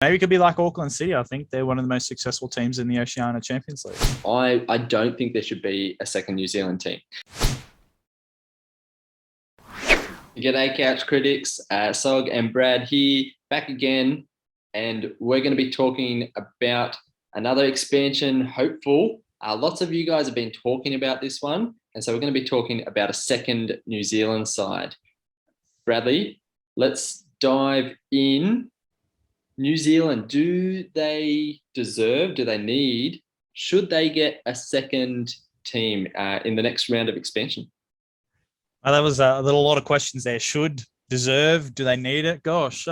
Maybe it could be like Auckland City. I think they're one of the most successful teams in the Oceania Champions League. I don't think there should be a second New Zealand team. G'day, Couch Critics. Sogg and Brad here, back again. And we're going to be talking about another expansion hopeful. Lots of you guys have been talking about this one. And so we're going to be talking about a second New Zealand side. Bradley, let's dive in. New Zealand, do they deserve, do they need, should they get a second team in the next round of expansion? Well, that was a lot of questions there. Should, deserve, do they need it? Gosh,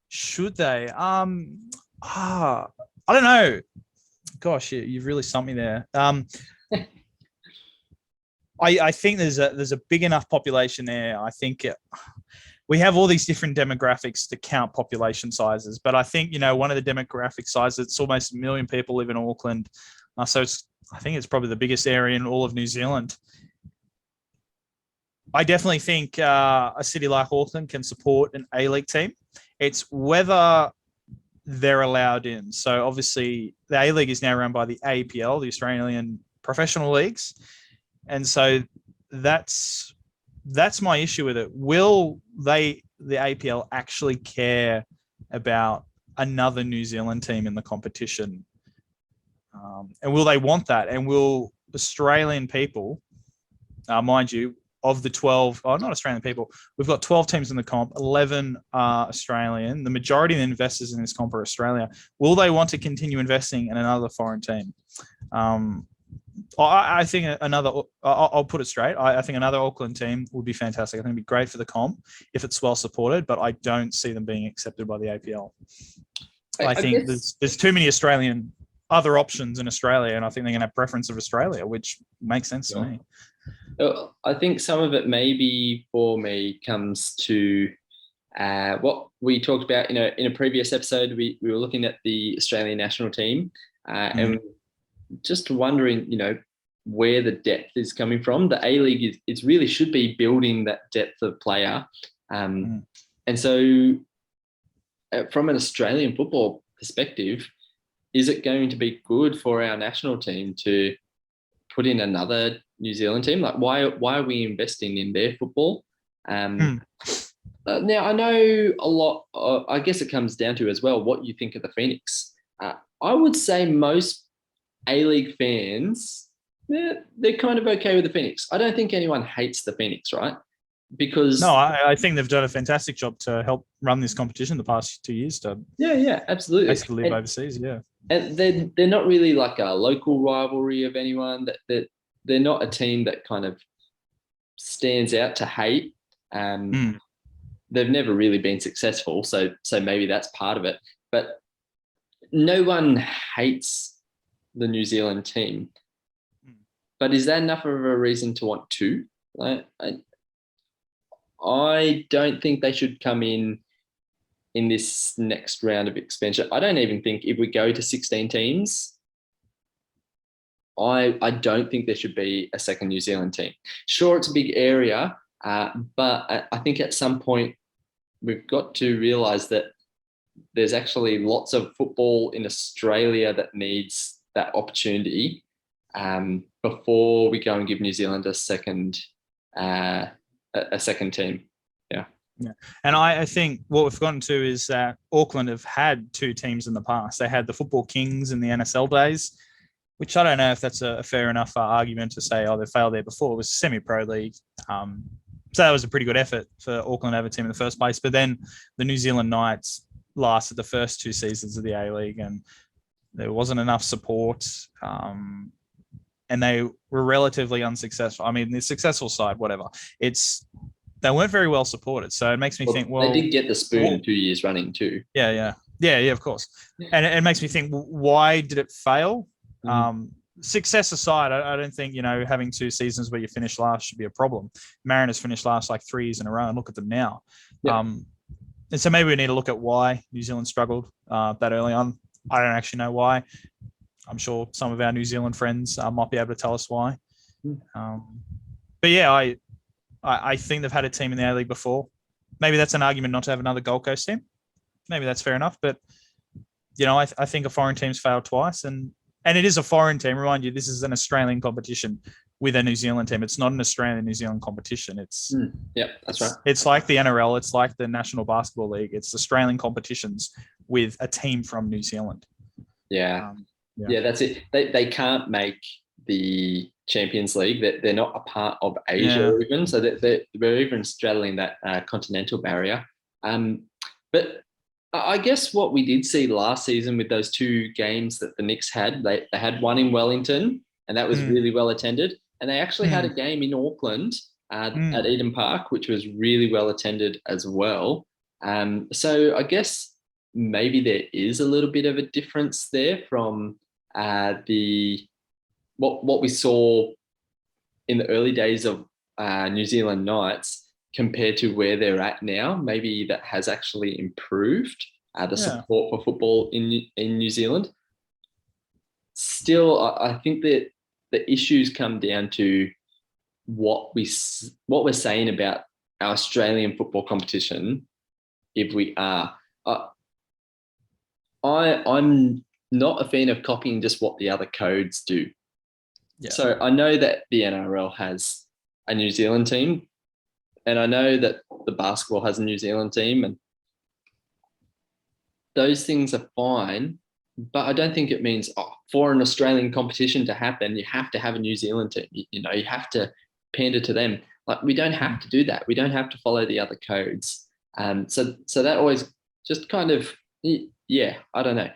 should they? I don't know. Gosh, you've really stumped me there. I think there's a big enough population there. I think we have all these different demographics to count population sizes, but I think, one of the demographic sizes, it's almost 1 million people live in Auckland. So I think it's probably the biggest area in all of New Zealand. I definitely think a city like Auckland can support an A-League team. It's whether they're allowed in. So obviously the A-League is now run by the APL, the Australian Professional Leagues. And so that's my issue with it. Will the APL actually care about another New Zealand team in the competition? And will they want that? And will Australian people, mind you, of the 12, not Australian people, we've got 12 teams in the comp, 11 are Australian. The majority of the investors in this comp are Australia. Will they want to continue investing in another foreign team? I think I'll put it straight. I think another Auckland team would be fantastic. I think it'd be great for the comp if it's well supported, but I don't see them being accepted by the APL. I think there's too many Australian other options in Australia, and I think they're going to have preference of Australia, which makes sense to me. I think some of it maybe for me comes to what we talked about in a previous episode. We were looking at the Australian national team and just wondering, where the depth is coming from. The A-League it really should be building that depth of player. And so from an Australian football perspective, is it going to be good for our national team to put in another New Zealand team? Like, why are we investing in their football? Now, I know a lot, I guess it comes down to as well what you think of the Phoenix. I would say most A-League fans, they're kind of okay with the Phoenix. I don't think anyone hates the Phoenix, right? Because I think they've done a fantastic job to help run this competition the past 2 years. Yeah, absolutely. Basically live overseas, yeah. And they're not really like a local rivalry of anyone. That they're not a team that kind of stands out to hate. They've never really been successful, so maybe that's part of it. But no one hates the New Zealand team. But is that enough of a reason to want two? I don't think they should come in this next round of expansion. I don't even think if we go to 16 teams, I don't think there should be a second New Zealand team. Sure, it's a big area, but I think at some point we've got to realise that there's actually lots of football in Australia that needs that opportunity before we go and give New Zealand a second team. Yeah. And I think what we've gotten to is that Auckland have had two teams in the past. They had the Football Kings in the NSL days, which I don't know if that's a fair enough argument to say, they failed there before. It was a semi-pro league. So that was a pretty good effort for Auckland to have a team in the first place. But then the New Zealand Knights lasted the first 2 seasons of the A-League and there wasn't enough support. And they were relatively unsuccessful. I mean, the successful side, whatever. They weren't very well supported. So it makes me think, they did get the spoon 2 years running too. Yeah, of course. And it makes me think, why did it fail? Success aside, I don't think, having 2 seasons where you finish last should be a problem. Mariners finished last like 3 years in a row and look at them now. Yeah. And so maybe we need to look at why New Zealand struggled that early on. I don't actually know why. I'm sure some of our New Zealand friends might be able to tell us why. But yeah, I think they've had a team in the A-League before. Maybe that's an argument not to have another Gold Coast team. maybe that's fair enough. But I think a foreign team's failed twice, and it is a foreign team. Remind you, this is an Australian competition with a New Zealand team. It's not an Australian-New Zealand competition. That's right. It's like the NRL. It's like the National Basketball League. It's Australian competitions with a team from New Zealand. Yeah, that's it. They can't make the Champions League. They're not a part of Asia even, so they're even straddling that continental barrier. But I guess what we did see last season with those two games that the Knicks had, they had one in Wellington, and that was really well attended. And they actually had a game in Auckland at Eden Park, which was really well attended as well. So I guess maybe there is a little bit of a difference there from what we saw in the early days of New Zealand Knights compared to where they're at now. Maybe that has actually improved the support for football in New Zealand. Still, I think that the issues come down to what we're saying about our Australian football competition. If we are, I'm not a fan of copying just what the other codes do. Yeah. So I know that the NRL has a New Zealand team, and I know that the basketball has a New Zealand team, and those things are fine. But I don't think it means for an Australian competition to happen, you have to have a New Zealand team. You have to pander to them. Like, we don't have to do that. We don't have to follow the other codes. So that always just kind of, I don't know.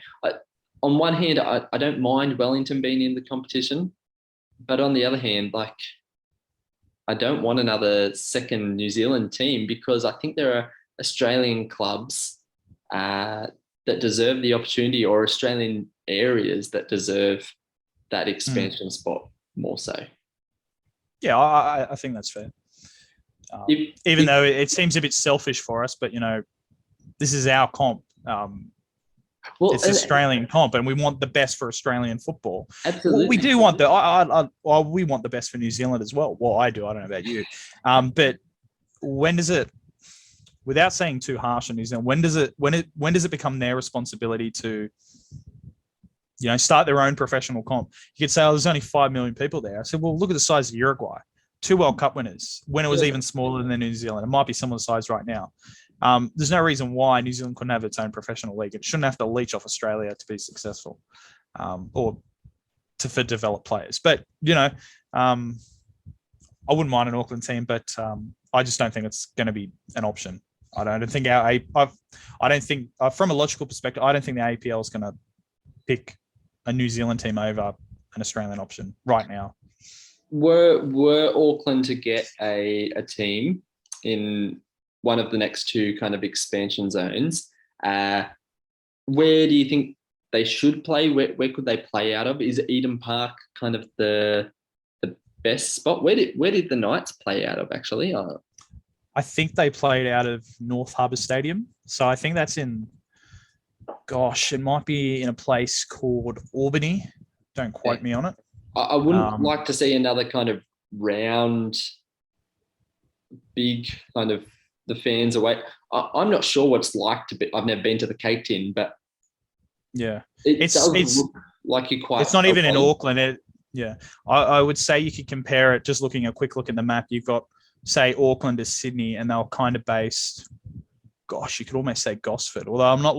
On one hand, I don't mind Wellington being in the competition, but on the other hand, like, I don't want another second New Zealand team, because I think there are Australian clubs that deserve the opportunity, or Australian areas that deserve that expansion spot more so. Yeah, I think that's fair. Even though it seems a bit selfish for us, but this is our comp. It's Australian comp, and we want the best for Australian football. Absolutely, we do want we want the best for New Zealand as well. Well, I do. I don't know about you, but when does it? Without saying too harsh on New Zealand, when does it become their responsibility to, start their own professional comp? You could say, there's only 5 million people there. I said, well, look at the size of Uruguay, 2 World Cup winners, when it was even smaller than New Zealand. It might be similar size right now. There's no reason why New Zealand couldn't have its own professional league. It shouldn't have to leech off Australia to be successful, or for developed players. But I wouldn't mind an Auckland team, but I just don't think it's going to be an option. I don't think from a logical perspective, I don't think the APL is going to pick a New Zealand team over an Australian option right now. Were Auckland to get a team in one of the next two kind of expansion zones, where do you think they should play? Where could they play out of? Is Eden Park kind of the best spot? Where did the Knights play out of, actually? I think they played out of North Harbour Stadium. So I think that's it might be in a place called Albany. Don't quote me on it. I wouldn't like to see another kind of round, big kind of the fans away. I'm not sure what it's like to be. I've never been to the Cake Tin, but it does look like you're quite. It's not even in Auckland. I would say you could compare it. Just looking a quick look at the map, you've got, say, Auckland to Sydney, and they're kind of based. You could almost say Gosford. Although I'm not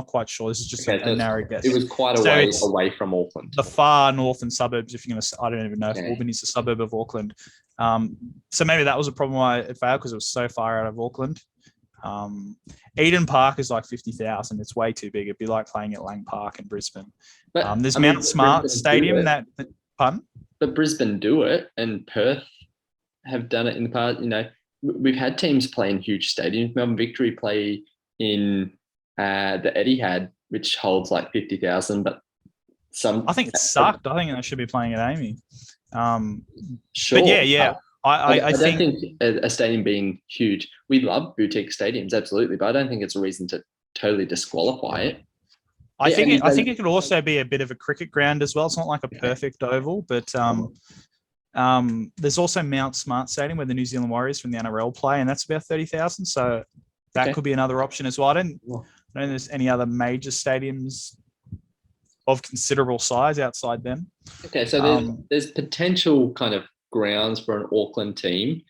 quite sure. This is just a narrow guess. It was quite a way away from Auckland. The far northern suburbs, if you're going to, I don't even know if Albany is a suburb of Auckland. So maybe that was a problem why it failed, because it was so far out of Auckland. Eden Park is like 50,000. It's way too big. It'd be like playing at Lang Park in Brisbane. But there's Mount Smart Brisbane Stadium. Pardon? But Brisbane do it, and Perth have done it in the past. We've had teams play in huge stadiums. Melbourne Victory play in the Etihad, which holds like 50,000. But I think it sucked. I think they should be playing at Amy. Sure. But I don't think a stadium being huge. We love boutique stadiums, absolutely, but I don't think it's a reason to totally disqualify it. I think it could also be a bit of a cricket ground as well. It's not like a perfect oval, but there's also Mount Smart Stadium where the New Zealand Warriors from the NRL play, and that's about 30,000. So that could be another option as well. I don't think there's any other major stadiums of considerable size outside them. Okay, so there's potential kind of grounds for an Auckland team.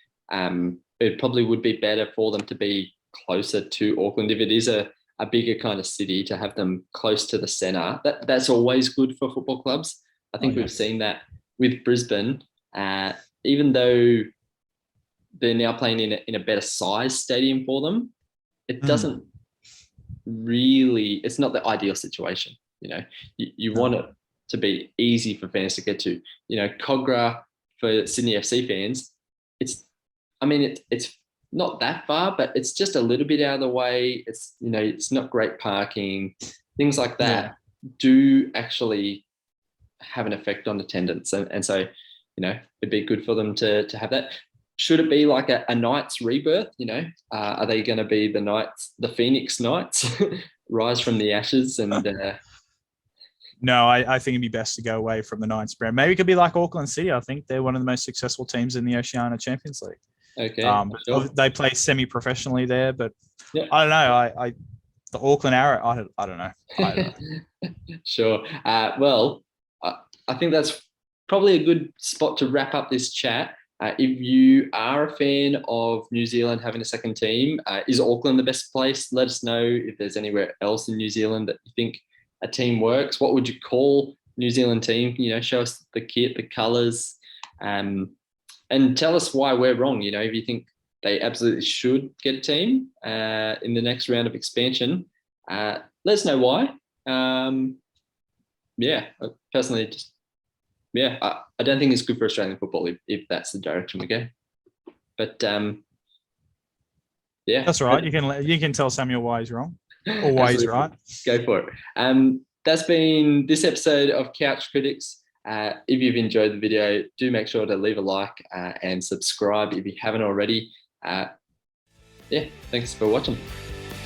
It probably would be better for them to be closer to Auckland if it is a bigger kind of city, to have them close to the centre. That's always good for football clubs. I think we've seen that with Brisbane, even though they're now playing in a better size stadium for them, it doesn't really, it's not the ideal situation. You know, you want it to be easy for fans to get to. You know, Cogra for Sydney FC fans, it's not that far, but it's just a little bit out of the way. It's, you know, it's not great parking, things like that do actually have an effect on attendance. And so, you know, it'd be good for them to have that. Should it be like a Knights rebirth? You know, are they going to be the Knights, the Phoenix Knights, rise from the ashes? And no, I think it'd be best to go away from the Knights brand. Maybe it could be like Auckland City. I think they're one of the most successful teams in the Oceania Champions League. Okay, sure. They play semi-professionally there, but yeah. I don't know. The Auckland Arrow. I don't know. Sure. Well, I think that's probably a good spot to wrap up this chat. If you are a fan of New Zealand having a second team, is Auckland the best place? Let us know if there's anywhere else in New Zealand that you think a team works. What would you call New Zealand team? You know, show us the kit, the colours, and tell us why we're wrong. You know, if you think they absolutely should get a team in the next round of expansion, let us know why. Personally, I don't think it's good for Australian football if that's the direction we go. But that's right. You can tell Samuel why he's wrong, or why he's right. Go for it. That's been this episode of Couch Critics. If you've enjoyed the video, do make sure to leave a like and subscribe if you haven't already. Thanks for watching.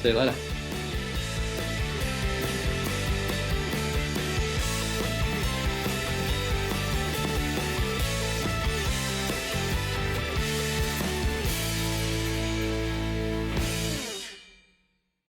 See you later.